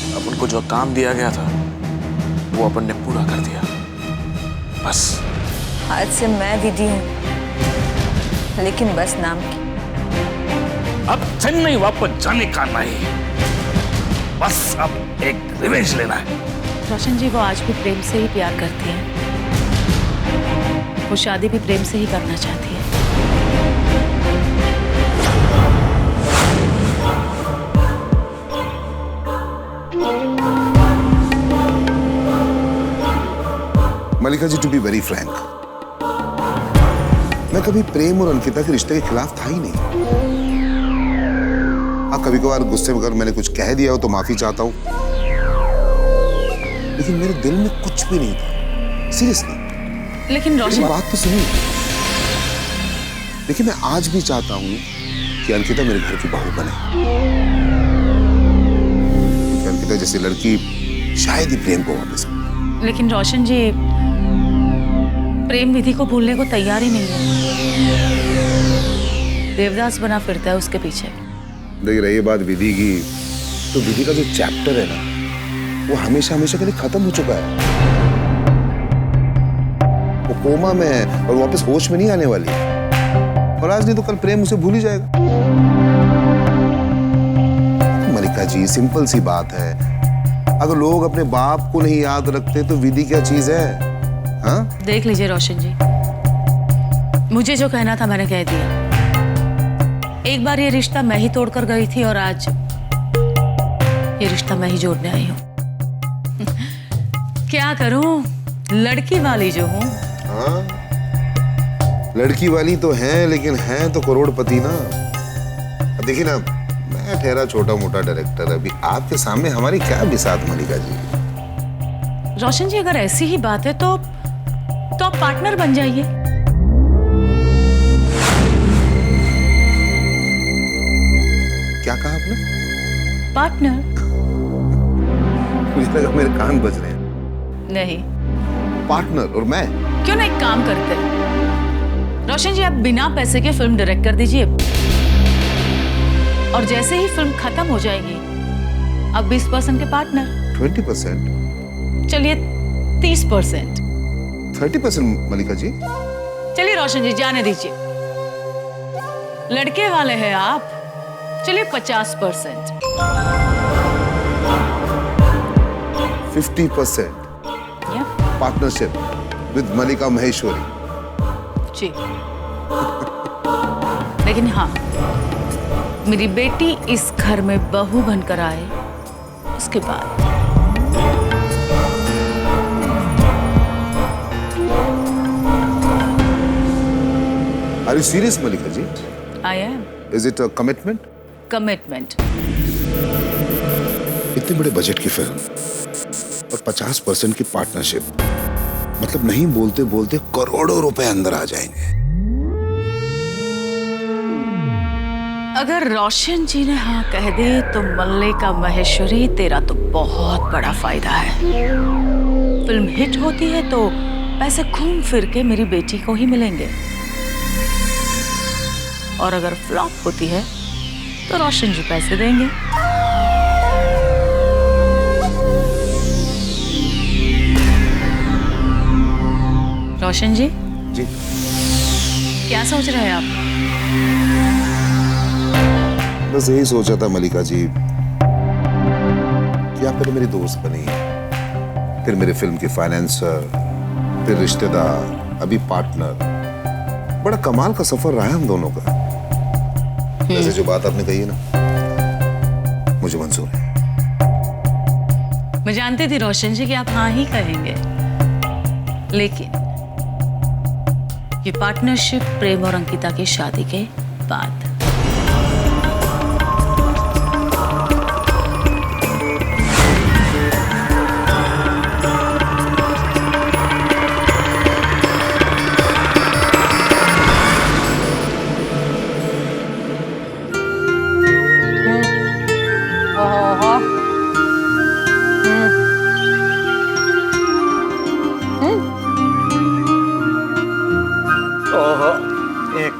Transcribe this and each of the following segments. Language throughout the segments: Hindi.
अब उनको जो काम दिया गया था वो अपन ने पूरा कर दिया, बस। आज से मैं विधि हूँ, लेकिन बस नाम की। अब चेन्नई वापस जाने का नहीं, बस अब एक रिवेंज लेना है। रोशन जी, वो आज भी प्रेम से ही प्यार करती है। वो शादी भी प्रेम से ही करना चाहती है। मलिका जी, टू बी वेरी फ्रैंक, मैं कभी प्रेम और अंकिता के रिश्ते के खिलाफ था ही नहीं। हाँ, कभी कभार गुस्से में अगर मैंने कुछ कह दिया हो तो माफी चाहता हूं, लेकिन मेरे दिल में कुछ भी नहीं था, सीरियसली। लेकिन रोशन, बात तो सुनिए। देखिए, मैं आज भी चाहता हूं कि अंकिता मेरे घर की बहू बने, क्योंकि अंकिता जैसी लड़की शायद ही प्रेम को वापस। लेकिन रोशन जी, प्रेम विधि को भूलने को तैयार ही नहीं है। देवदास बना फिरता है उसके पीछे। देख रही है बात विधि की, तो विधि का जो चैप्टर है ना, वो हमेशा हमेशा के लिए खत्म हो चुका है। वो कोमा में है और वापस होश में नहीं आने वाली, और आज नहीं तो कल प्रेम उसे भूल ही जाएगा। मलिका जी, सिंपल सी बात है, अगर लोग अपने बाप को नहीं याद रखते तो विधि क्या चीज है? हाँ? देख लीजिए रोशन जी, मुझे जो कहना था मैंने कह दिया। एक बार ये रिश्ता मैं ही तोड़कर गई थी, और आज ये रिश्ता मैं ही जोड़ने आई हूँ। क्या करूं, लड़की वाली जो हूँ। हाँ? लड़की वाली तो है, लेकिन है तो करोड़पति ना। अब देखिए ना, मैं ठहरा छोटा मोटा डायरेक्टर, अभी आपके सामने हमारी क्या बिसात मलिका जी। रोशन जी, अगर ऐसी ही बात है तो आप पार्टनर बन जाइए। क्या कहा आपने? पार्टनर? मुझे लगा मेरे कान बज रहे हैं। नहीं। पार्टनर और मैं? क्यों ना एक काम करते हैं, रोशन जी, आप बिना पैसे के फिल्म डायरेक्ट कर दीजिए, और जैसे ही फिल्म खत्म हो जाएगी अब 20% के पार्टनर। 20%? चलिए 30%। 30% मलिका जी? चलिए रोशन जी, जाने दीजिए, लड़के वाले हैं आप। चलिए 50%। 50% पार्टनरशिप विद मलिका महेश्वरी। जी। लेकिन हाँ, मेरी बेटी इस घर में बहू बनकर आए उसके बाद। Are you serious, Malika ji? I am. Is it a commitment? Commitment. इतने बड़े बजट की फिल्म और 50% की पार्टनरशिप, मतलब नहीं बोलते बोलते करोड़ों रुपए अंदर आ जाएंगे। अगर रोशन जी ने हाँ कह दी तो मल्लिका महेश्वरी, तेरा तो बहुत बड़ा फायदा है। फिल्म हिट होती है तो पैसे घूम फिर के मेरी बेटी को ही मिलेंगे, और अगर फ्लॉप होती है तो रोशन जी पैसे देंगे। रोशन जी? जी? क्या सोच रहे हैं आप? बस यही सोचा था मलिका जी कि आप पहले मेरी दोस्त बनी, फिर मेरे फिल्म के फाइनेंसर, फिर रिश्तेदार, अभी पार्टनर। बड़ा कमाल का सफर रहा है हम दोनों का। वैसे जो बात आपने कही है ना, मुझे मंजूर है। मैं जानती थी रोशन जी कि आप हाँ ही कहेंगे, लेकिन ये पार्टनरशिप प्रेम और अंकिता की शादी के बाद।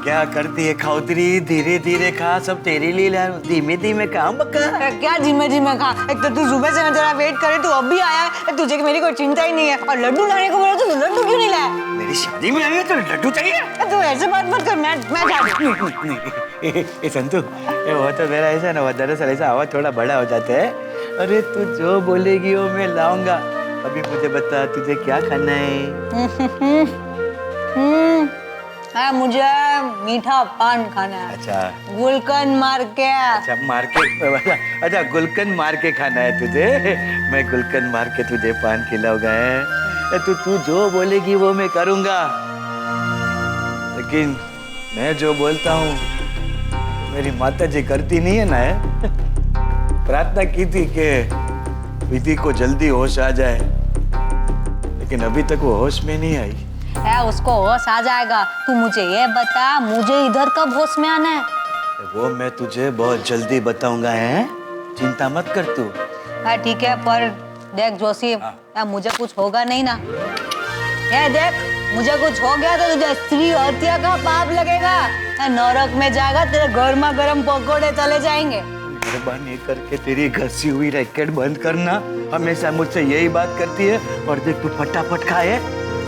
क्या करती है खाउतरी? धीरे धीरे खा, सब तेरे लिए ला, धीमे धीमे खा बक्का। क्या धीमे धीमे खा? एक तो तू सुबह से मैं तेरा वेट करे, तू अब भी आया है, तुझे मेरी कोई चिंता ही नहीं है। और लड्डू लाने को बोला तो तू लड्डू क्यों नहीं लाया? मेरी शादी में आई है तो लड्डू चाहिए? तू ऐसे बात मत कर, मैं जा संतु, वो तो मेरा ऐसा ना, वो दरअसल ऐसा आवाज थोड़ा बड़ा हो जाता है। अरे तू जो बोलेगी वो मैं लाऊंगा। अभी मुझे बता, तुझे क्या खाना है? मुझे मीठा पान खाना है। अच्छा, गुलकंद मार के। अच्छा मार के, अच्छा गुलकंद मार के खाना है तुझे? मैं गुलकंद मार के तुझे पान खिलाऊंगा है। तू जो बोलेगी वो मैं करूंगा, लेकिन मैं जो बोलता हूँ मेरी माता जी करती नहीं है ना। है प्रार्थना की थी कि विधि को जल्दी होश आ जाए, लेकिन अभी तक वो होश में नहीं आई। उसको होश आ जाएगा। तू मुझे ये बता, मुझे इधर कब होश में आना है? वो मैं तुझे बहुत जल्दी बताऊंगा है, चिंता मत कर तू। ठीक है, पर देख जोशी, मुझे कुछ होगा नहीं ना? ये देख, मुझे कुछ हो गया तो तुझे स्त्री हत्या का पाप लगेगा। नरक में जाएगा, तेरे गर्मा गर्म पकोड़े चले जाएंगे। मेहरबानी करके तेरी घसी हुई रैकेट बंद करना। हमेशा मुझसे यही बात करती है। और देख, तू फटाफट खाए।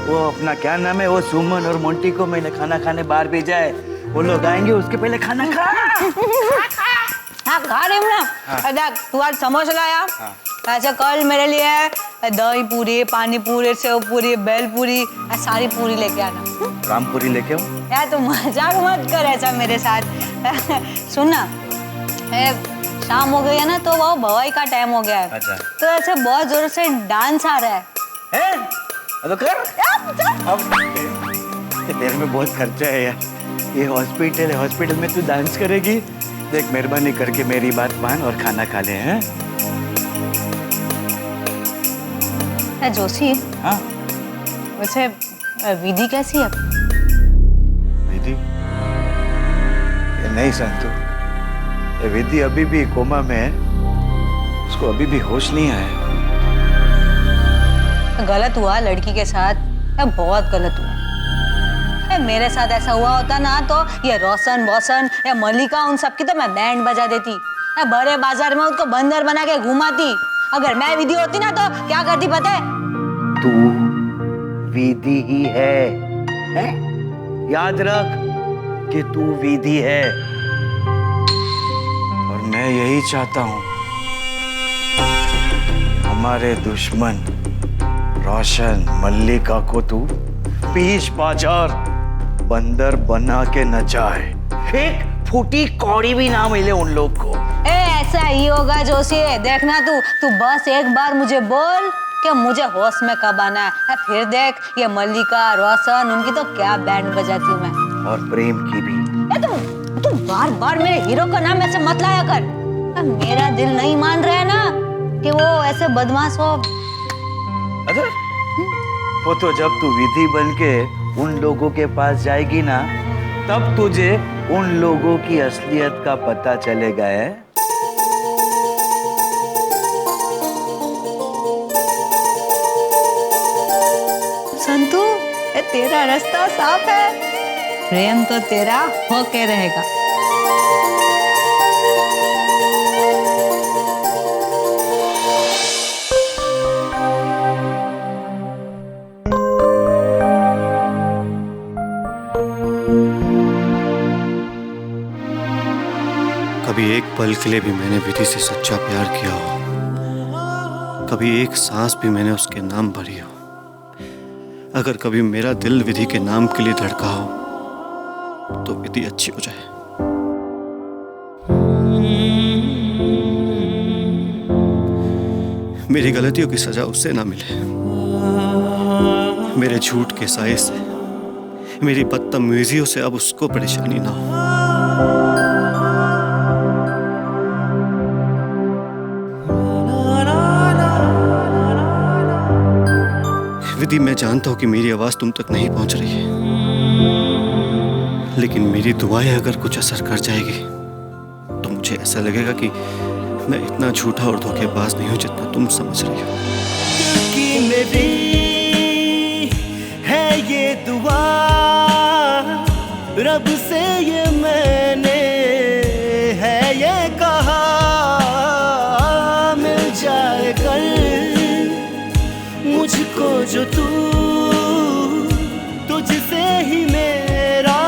वो अपना क्या नाम है, वो सुमन और मोंटी को मैंने खाना खाने बाहर भेजा है। वो लोग आएंगे, उसके पहले खाना खा। हाँ खा रही हूँ ना। देख, तू आज समोसा लाया, ऐसे कल मेरे लिए दही पूरी, पानी पूरी, सेव पूरी, बेल पूरी, सारी पूरी लेके आना। राम पूरी लेके आओ। यार तू मजाक मत कर ऐसा मेरे साथ। सुन ना, शाम हो गई है ना, तो वो भवाई का टाइम हो गया है। अच्छा। तो ऐसे बहुत जोर से डांस आ रहा है। तो कर। अब तेरे में बहुत खर्चा है यार। ये हॉस्पिटल है, हॉस्पिटल में तू डांस करेगी? देख, मेहरबानी करके मेरी बात मान और खाना खा ले। हैं जोशी? हाँ, वैसे विधि कैसी है? विधि? नहीं संतु, ये विधि अभी भी कोमा में है। उसको अभी भी होश नहीं आया। गलत हुआ लड़की के साथ, बहुत गलत हुआ। मेरे साथ ऐसा हुआ होता ना तो ये रोशन वोशन या मल्लिका, उन सबकी तो मैं बैंड बजा देती। बड़े बाजार में उसको बंदर बना के घुमाती। अगर मैं विधि होती ना तो क्या करती पता है? तू विधि ही है? याद रख कि तू विधि है। और मैं यही चाहता हूं, हमारे दुश्मन रोशन मल्लिका को तू बीच बाजार बंदर बना के नचाए। एक फूटी कौड़ी भी ना मिले उन लोग को। ऐसा ही होगा जोशी। देखना तू बस एक बार मुझे बोल कि मुझे होश में कब आना है, फिर देख ये मल्लिका, रोशन, उनकी तो क्या बैंड बजाती हूँ मैं। और प्रेम की भी। तू बार बार मेरे हीरो का नाम ऐसे मत लाया कर। मेरा दिल नहीं मान रहा है ना कि वो ऐसे बदमाश हो। अच्छा, वो तो जब तू विधि बन के उन लोगों के पास जाएगी ना, तब तुझे उन लोगों की असलियत का पता चलेगा। है संतु, तेरा रास्ता साफ है। प्रेम तो तेरा होके रहेगा। कभी एक पल के लिए भी मैंने विधि से सच्चा प्यार किया हो, कभी एक सांस भी मैंने उसके नाम भरी हो, अगर कभी मेरा दिल विधि के नाम के लिए धड़का हो तो विधि अच्छी हो जाए। मेरी गलतियों की सजा उससे ना मिले, मेरे झूठ के साए से, मेरी बदतमीजियों से अब उसको परेशानी ना हो। विधि, मैं जानता हूं कि मेरी आवाज तुम तक नहीं पहुंच रही है, लेकिन मेरी दुआएं अगर कुछ असर कर जाएगी तो मुझे ऐसा लगेगा कि मैं इतना झूठा और धोखेबाज नहीं हूं जितना तुम समझ रही हो। कि मेरी है ये दुआ रब से जो तू, तुझसे ही मेरा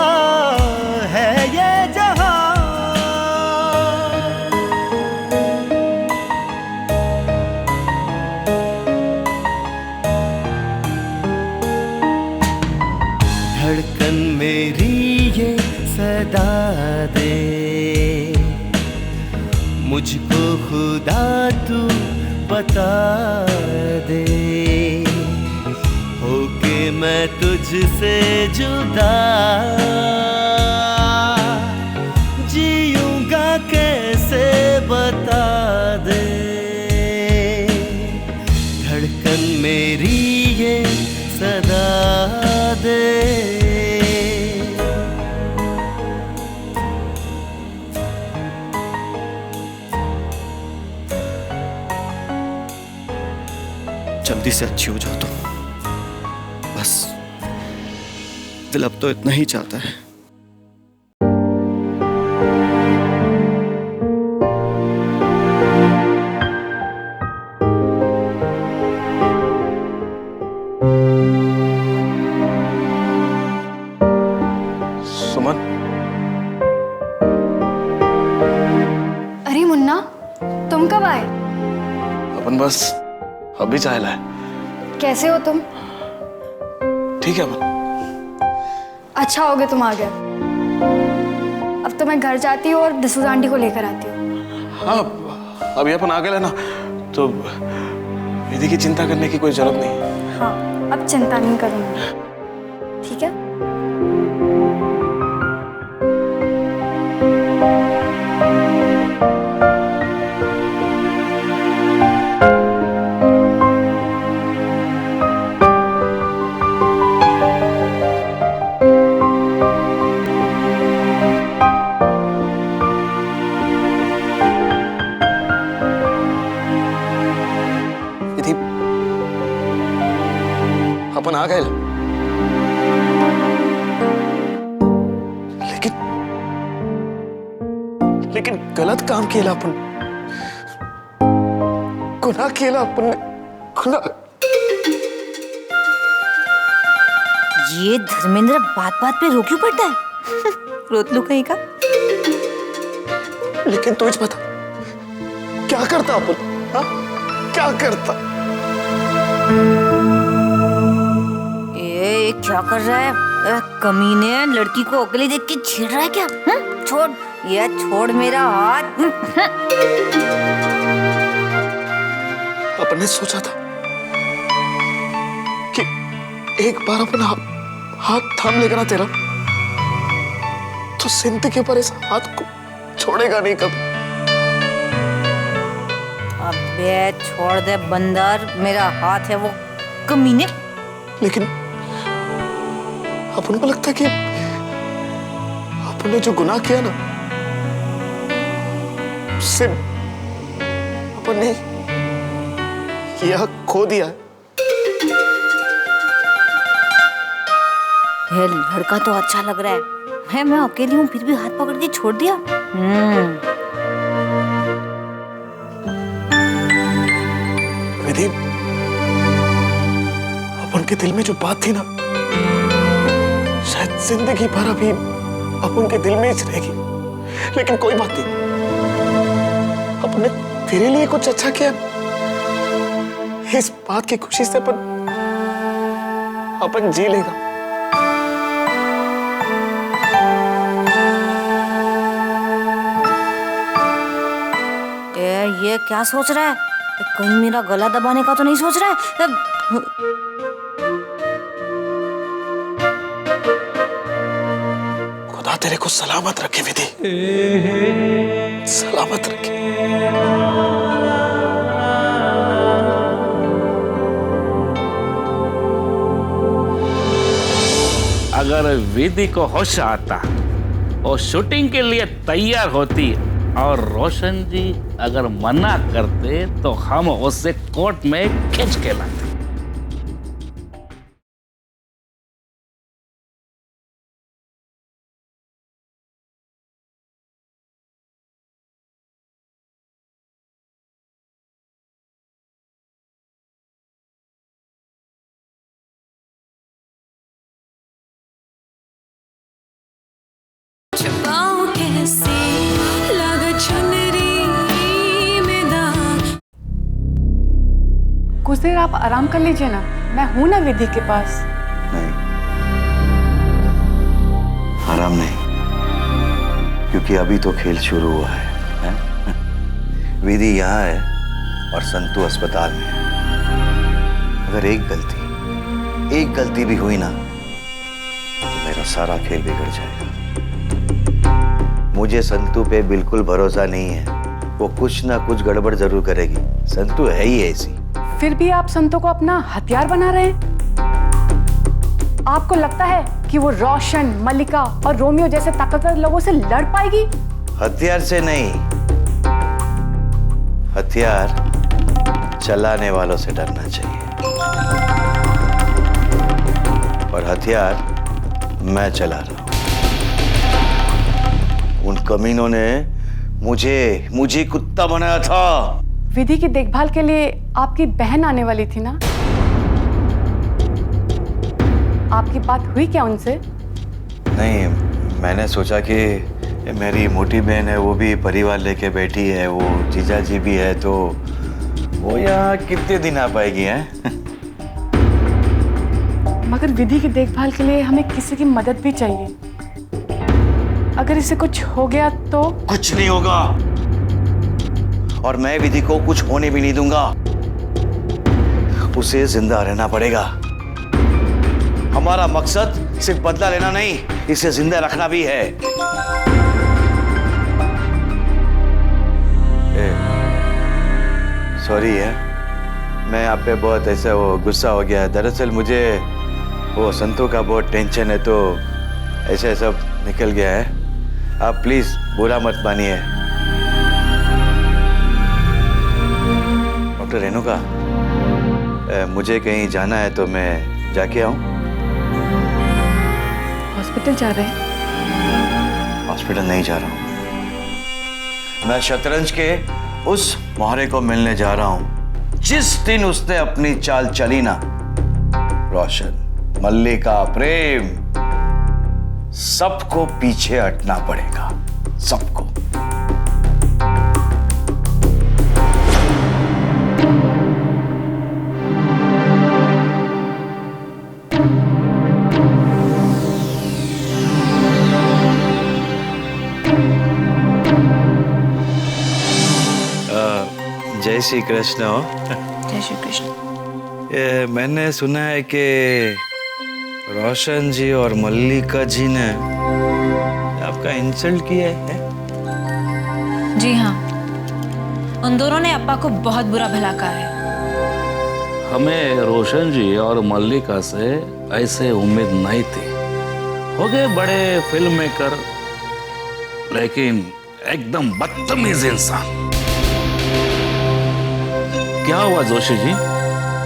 है ये जहां। धड़कन मेरी ये सदा दे, मुझको खुदा तू बता दे, होके मैं तुझसे जुदा जीऊंगा कैसे बता दे। धड़कन मेरी ये सदा दे। जल्दी से अच्छी हो जाओ तुम, बस दिल अब तो इतना ही चाहता है। सुमन, अरे मुन्ना, तुम कब आए? अपन बस अभी चाय लाए। कैसे हो तुम? ठीक है अपन। अच्छा हो गया तुम आ गए। अब तो मैं घर जाती हूँ और दिसूजा आंटी को लेकर आती हूँ। हाँ, अभी अपन आ गए ना, तो विधि की चिंता करने की कोई जरूरत नहीं। हाँ, अब चिंता नहीं करूँगी, ठीक है? अपन आ गए, लेकिन गलत काम किया अपन, गुनाह किया अपन ने, गुनाह। ये धर्मेंद्र बात बात पे रोक क्यों पड़ता है? रोतलू कहीं का। लेकिन तुझ बता, क्या करता अपन? हाँ, क्या करता? ये क्या कर रहा है? कमीने, लड़की को अकेले देख के छेड़ रहा है क्या? छोड़, ये छोड़ मेरा हाथ। अपन ने सोचा था कि एक बार अपना हाथ थाम लेगा ना तेरा, तो जिंदगी पर इस हाथ को छोड़ेगा नहीं कभी। अबे छोड़ दे बंदर, मेरा हाथ है वो, कमीने। लेकिन अपन को लगता है कि अपन ने जो गुनाह किया ना, उससे अपन ने ये हक खो दिया है। ये लड़का तो अच्छा लग रहा है। मैं अकेली हूँ फिर भी हाथ पकड़ के छोड़ दिया। विधि, अपन के दिल में जो बात थी ना, शायद जिंदगी भर अभी अपन के दिल में ही रहेगी। लेकिन कोई बात नहीं, अपने तेरे लिए कुछ अच्छा किया, इस बात की खुशी से अपन जी लेगा। ये क्या सोच रहा है? कहीं मेरा गला दबाने का तो नहीं सोच रहा है? खुदा तेरे को सलामत रखे विधि, सलामत रखे। अगर विधि को होश आता और शूटिंग के लिए तैयार होती और रोशन जी अगर मना करते तो हम उसे कोर्ट में खींच के लाते। देर आप आराम कर लीजिए ना, मैं हूं ना विधि के पास। नहीं, आराम नहीं, क्योंकि अभी तो खेल शुरू हुआ है? विधि यहाँ है और संतू अस्पताल में है। अगर एक गलती भी हुई ना तो मेरा सारा खेल बिगड़ जाएगा। मुझे संतू पे बिल्कुल भरोसा नहीं है, वो कुछ ना कुछ गड़बड़ जरूर करेगी। संतू है ही ऐसी। फिर भी आप संतू को अपना हथियार बना रहे हैं। आपको लगता है कि वो रोशन, मल्लिका और रोमियो जैसे ताकतवर लोगों से लड़ पाएगी? हथियार से नहीं, हथियार चलाने वालों से डरना चाहिए, और हथियार मैं चला रहा हूं। उन कमीनों ने मुझे कुत्ता बनाया था। विधि की देखभाल के लिए आपकी बहन आने वाली थी ना? आपकी बात हुई क्या उनसे? नहीं, मैंने सोचा कि मेरी मोटी बहन है, वो भी परिवार लेके बैठी है, वो जीजा जी भी है, तो वो यहाँ कितने दिन आ पाएगी हैं? मगर विधि की देखभाल के लिए हमें किसी की मदद भी चाहिए। अगर इसे कुछ हो गया तो? कुछ नहीं होगा, और मैं विधि को कुछ होने भी नहीं दूंगा। उसे जिंदा रहना पड़ेगा। हमारा मकसद सिर्फ बदला लेना नहीं, इसे जिंदा रखना भी है। सॉरी है, मैं आप पे बहुत ऐसा वो गुस्सा हो गया। दरअसल मुझे वो संतू का बहुत टेंशन है, तो ऐसे सब निकल गया है। आप प्लीज बुरा मत मानिए। डॉक्टर रेणुका, मुझे कहीं जाना है तो मैं जाके आऊं? हॉस्पिटल जा रहे हैं? हॉस्पिटल नहीं जा रहा हूं, मैं शतरंज के उस मोहरे को मिलने जा रहा हूं जिस दिन उसने अपनी चाल चली ना। रोशन, मल्लिका, प्रेम, सबको पीछे हटना पड़ेगा, सबको। जय श्री कृष्ण। जय श्री कृष्ण। मैंने सुना है कि रोशन जी और मल्लिका जी ने आपका इंसल्ट किया है? जी हाँ, उन दोनों ने अप्पा को बहुत बुरा भला कहा है। हमें रोशन जी और मल्लिका से ऐसे उम्मीद नहीं थी। हो गए बड़े फिल्म मेकर, लेकिन एकदम बदतमीज इंसान। क्या हुआ जोशी जी,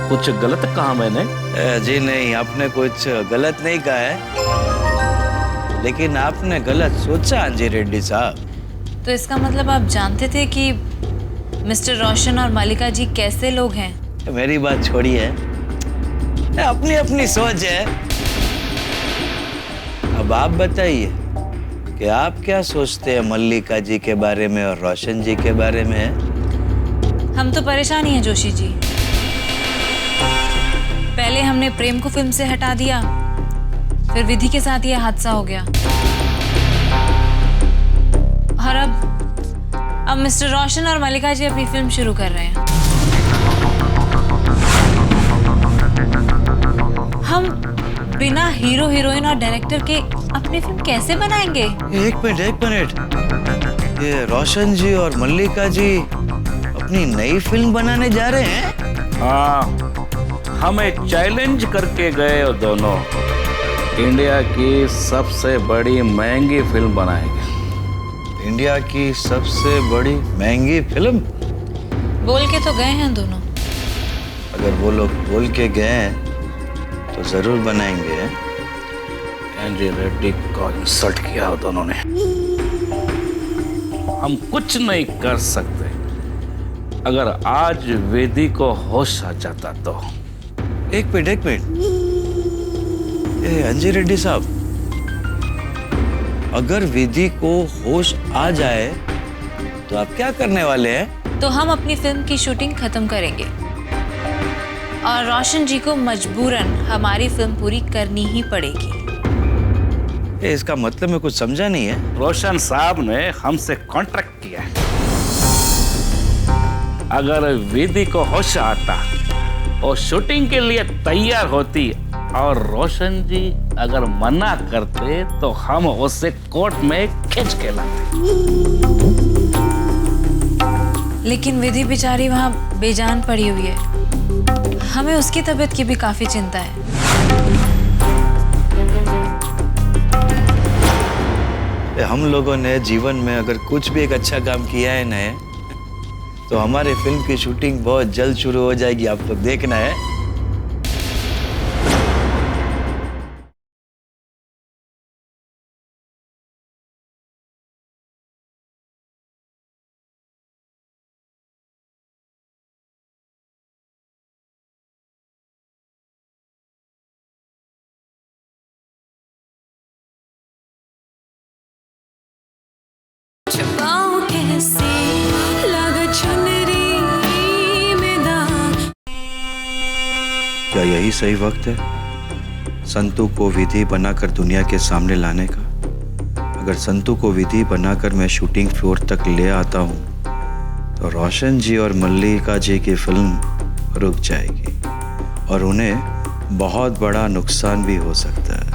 कुछ गलत कहा मैंने? जी नहीं, आपने कुछ गलत नहीं कहा है, लेकिन आपने गलत सोचा अंजी रेड्डी साहब। तो इसका मतलब आप जानते थे कि मिस्टर रोशन और मल्लिका जी कैसे लोग हैं? मेरी बात छोड़िए, अपनी अपनी सोच है। अब आप बताइए कि आप क्या सोचते हैं मल्लिका जी के बारे में और रोशन जी के बारे में? हम तो परेशान ही हैं जोशी जी। पहले हमने प्रेम को फिल्म से हटा दिया, फिर विधि के साथ यह हादसा हो गया, और अब मिस्टर रोशन और मल्लिका जी अपनी फिल्म शुरू कर रहे हैं। हम बिना हीरो हीरोइन और डायरेक्टर के अपनी फिल्म कैसे बनाएंगे? एक मिनट, ये रोशन जी और मल्लिका जी अपनी नई फिल्म बनाने जा रहे हैं? हाँ, हमें चैलेंज करके गए और दोनों इंडिया की सबसे बड़ी महंगी फिल्म बनाएंगे। इंडिया की सबसे बड़ी महंगी फिल्म? बोल के तो गए हैं दोनों। अगर वो लोग बोल के गए हैं तो जरूर बनाएंगे। एंजी रेड्डी को इंसल्ट किया दोनों ने। हम कुछ नहीं कर सकते। अगर आज वेदी को होश आ जाता तो। एक मिनट, अंजी रेड्डी साहब, अगर वेदी को होश आ जाए तो आप क्या करने वाले हैं? तो हम अपनी फिल्म की शूटिंग खत्म करेंगे। और रोशन जी को मजबूरन हमारी फिल्म पूरी करनी ही पड़ेगी। इसका मतलब मैं कुछ समझा नहीं है। रोशन साहब ने हमसे कॉन्ट्रैक्ट किया है, अगर विधि को होश आता और शूटिंग के लिए तैयार होती और रोशन जी अगर मना करते तो हम उसे कोर्ट में खींच के लाते। लेकिन विधि बेचारी वहाँ बेजान पड़ी हुई है, हमें उसकी तबीयत की भी काफी चिंता है। हम लोगों ने जीवन में अगर कुछ भी एक अच्छा काम किया है ना, तो हमारे फिल्म की शूटिंग बहुत जल्द शुरू हो जाएगी। आप लोग देखना है। क्या यही सही वक्त है संतू को विधि बनाकर दुनिया के सामने लाने का? अगर संतू को विधि बनाकर मैं शूटिंग फ्लोर तक ले आता हूँ तो रोशन जी और मल्लिका जी की फिल्म रुक जाएगी और उन्हें बहुत बड़ा नुकसान भी हो सकता है।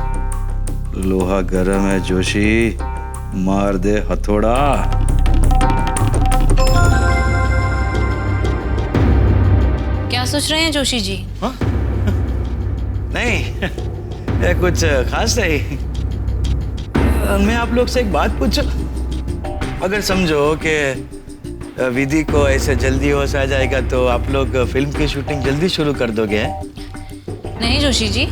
लोहा गर्म है जोशी, मार दे हथौड़ा। क्या सोच रहे हैं जोशी जी? हाँ? नहीं, ये कुछ खास नहीं। मैं आप लोग से एक बात पूछूं? अगर समझो कि विधि को ऐसे जल्दी होश आ जाएगा तो आप लोग फिल्म की शूटिंग जल्दी शुरू कर दोगे? नहीं जोशी जी,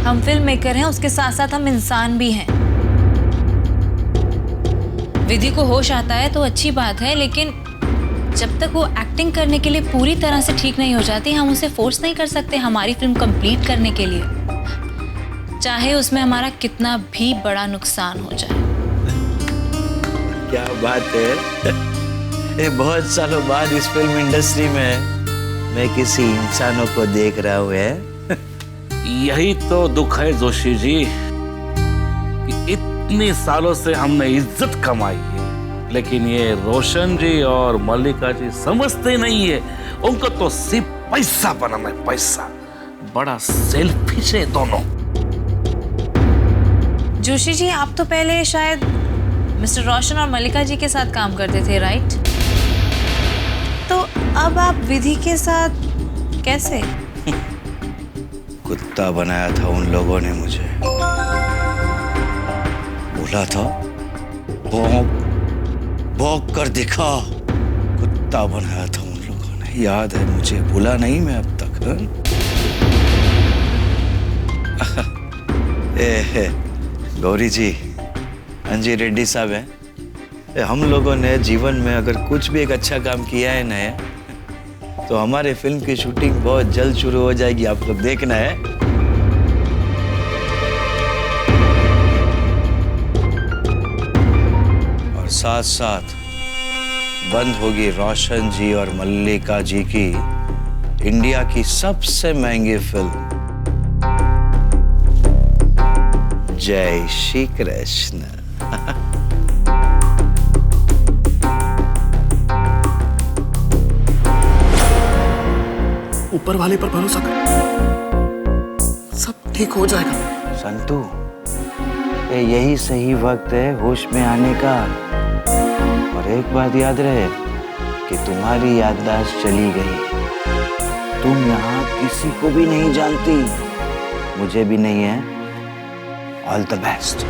हम फिल्म मेकर हैं, उसके साथ साथ हम इंसान भी हैं। विधि को होश आता है तो अच्छी बात है, लेकिन जब तक वो एक्टिंग करने के लिए पूरी तरह से ठीक नहीं हो जाती, हम उसे फोर्स नहीं कर सकते हमारी फिल्म कंप्लीट करने के लिए, चाहे उसमें हमारा कितना भी बड़ा नुकसान हो जाए। क्या बात है। ये बहुत सालों बाद इस फिल्म इंडस्ट्री में मैं किसी इंसानों को देख रहा हूँ। यही तो दुख है जोशी जी कि इतने सालों से हमने इज्जत कमाई है, लेकिन ये रोशन जी और मल्लिका जी समझते नहीं है। उनको तो सिर्फ पैसा बनाना है, पैसा। बड़ा सेल्फिश है दोनों। जोशी जी, आप तो पहले शायद मिस्टर रोशन और मल्लिका जी के साथ काम करते थे, राइट? तो अब आप विधि के साथ कैसे? कुत्ता बनाया था उन लोगों ने मुझे। बोला था भौंक कर दिखा। कुत्ता बनाया था उन लोगों ने, याद है मुझे, भूला नहीं मैं अब तक। गौरी जी, अंजी रेड्डी साहब हैं। हम लोगों ने जीवन में अगर कुछ भी एक अच्छा काम किया है ना, तो हमारे फिल्म की शूटिंग बहुत जल्द शुरू हो जाएगी। आप लोग देखना है। और साथ साथ बंद होगी रोशन जी और मल्लिका जी की इंडिया की सबसे महंगी फिल्म जय श्री कृष्ण। ऊपर वाले पर भरोसा कर, सब ठीक हो जाएगा। संतू, यही सही वक्त है होश में आने का। और एक बात याद रहे कि तुम्हारी याददाश्त चली गई। तुम यहाँ किसी को भी नहीं जानती, मुझे भी नहीं है। All the best.